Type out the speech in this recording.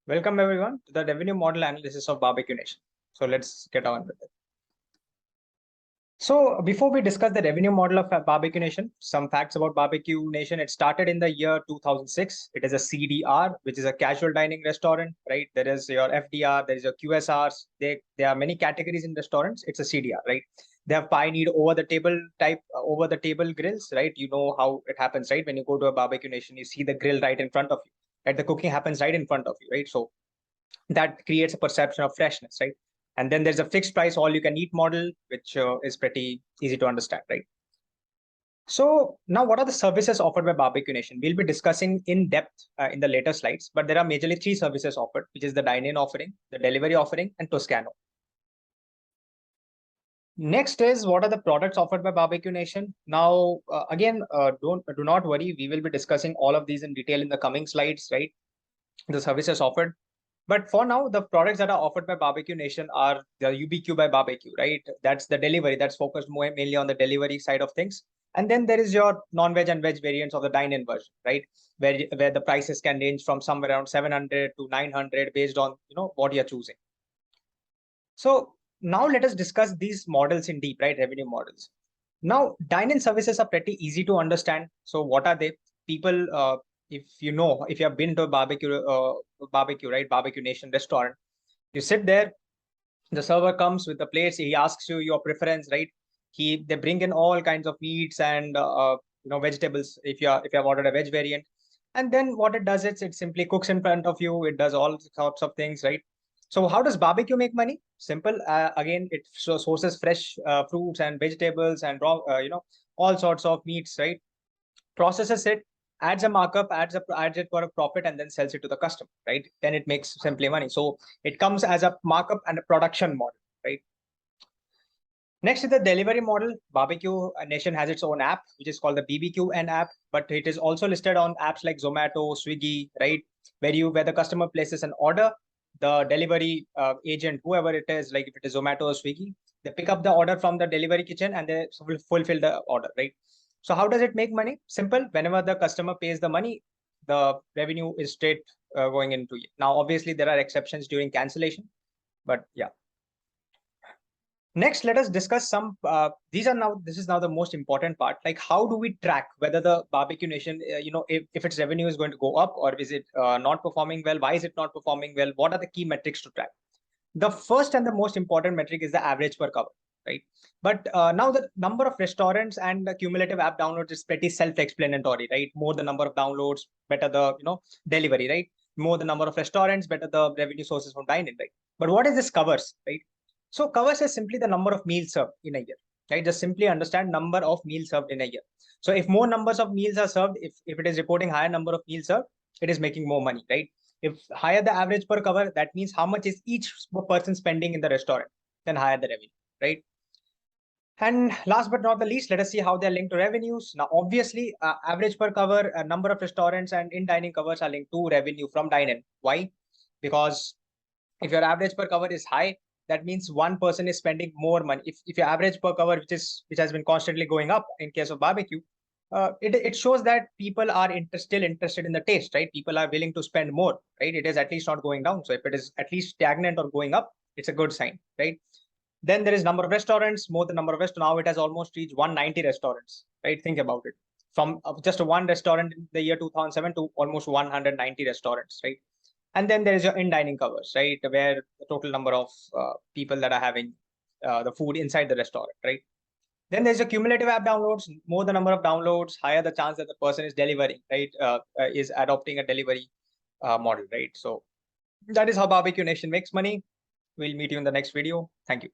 Welcome everyone to the revenue model analysis of Barbeque Nation. So let's get on with it. So before we discuss the revenue model of Barbeque Nation, some facts about Barbeque Nation. It started in the year 2006. It is a CDR, which is a casual dining restaurant, right? There is your FDR, there is your QSRs. There are many categories in restaurants. It's a CDR, right? They have pioneered over the table type, over the table grills, right? You know how it happens, right? When you go to a Barbeque Nation, you see the grill right in front of you, right? The cooking happens right in front of you, right? So that creates a perception of freshness, right? And then there's a fixed price, all you can eat model, which is pretty easy to understand, right? So now what are the services offered by Barbeque Nation? We'll be discussing in depth in the later slides, but there are majorly three services offered, which is the dine-in offering, the delivery offering, and Toscano. Next is what are the products offered by Barbeque Nation? Now, again, do not worry. We will be discussing all of these in detail in the coming slides, right? The services offered. But for now, the products that are offered by Barbeque Nation are the UBQ by Barbeque, right? That's the delivery that's focused more mainly on the delivery side of things. And then there is your non-veg and veg variants of the dine-in version, right? Where the prices can range from somewhere around 700 to 900 based on what you're choosing. So now let us discuss these models in deep, right? Revenue models. Now, dine-in services are pretty easy to understand. So what are they? People, if you have been to a barbecue, right? Barbeque Nation restaurant, you sit there, the server comes with the plates, he asks you your preference, right? They bring in all kinds of meats and vegetables if you have ordered a veg variant. And then what it does is it simply cooks in front of you. It does all sorts of things, right? So how does barbecue make money? Simple. Again, it sources fresh fruits and vegetables and raw, all sorts of meats, right? Processes it, adds a markup, adds it for a profit, and then sells it to the customer, right? Then it makes simply money. So it comes as a markup and a production model, right? Next is the delivery model. Barbeque Nation has its own app, which is called the BBQN app, but it is also listed on apps like Zomato, Swiggy, right? Where the customer places an order, the delivery agent, whoever it is, like if it is Zomato or Swiggy, they pick up the order from the delivery kitchen and they will fulfill the order, right? So how does it make money? Simple. Whenever the customer pays the money, the revenue is straight going into it. Now, obviously, there are exceptions during cancellation, but yeah. Next, let us discuss some. This is now the most important part. Like, how do we track whether the Barbeque Nation, if its revenue is going to go up or is it not performing well? Why is it not performing well? What are the key metrics to track? The first and the most important metric is the average per cover, right? But now the number of restaurants and the cumulative app downloads is pretty self-explanatory, right? More the number of downloads, better the delivery, right? More the number of restaurants, better the revenue sources from dining, right? But what is this covers, right? So covers is simply the number of meals served in a year, right? Just simply understand number of meals served in a year. So if more numbers of meals are served, if it is reporting higher number of meals served, it is making more money, right? If higher the average per cover, that means how much is each person spending in the restaurant, then higher the revenue, right? And last but not the least, let us see how they're linked to revenues. Now, obviously, average per cover, number of restaurants and in-dining covers are linked to revenue from dine-in. Why? Because if your average per cover is high, that means one person is spending more money. If your average per cover, which has been constantly going up in case of barbecue, it shows that people are still interested in the taste, right? People are willing to spend more, right? It is at least not going down. So if it is at least stagnant or going up, it's a good sign, right? Then there is number of restaurants, more the number of restaurants. Now it has almost reached 190 restaurants, right? Think about it. From just one restaurant in the year 2007 to almost 190 restaurants, right? And then there is your in-dining covers, right? Where the total number of people that are having the food inside the restaurant, right? Then there's a cumulative app downloads. More the number of downloads, higher the chance that the person is delivering, right? Is adopting a delivery model, right? So that is how Barbeque Nation makes money. We'll meet you in the next video. Thank you.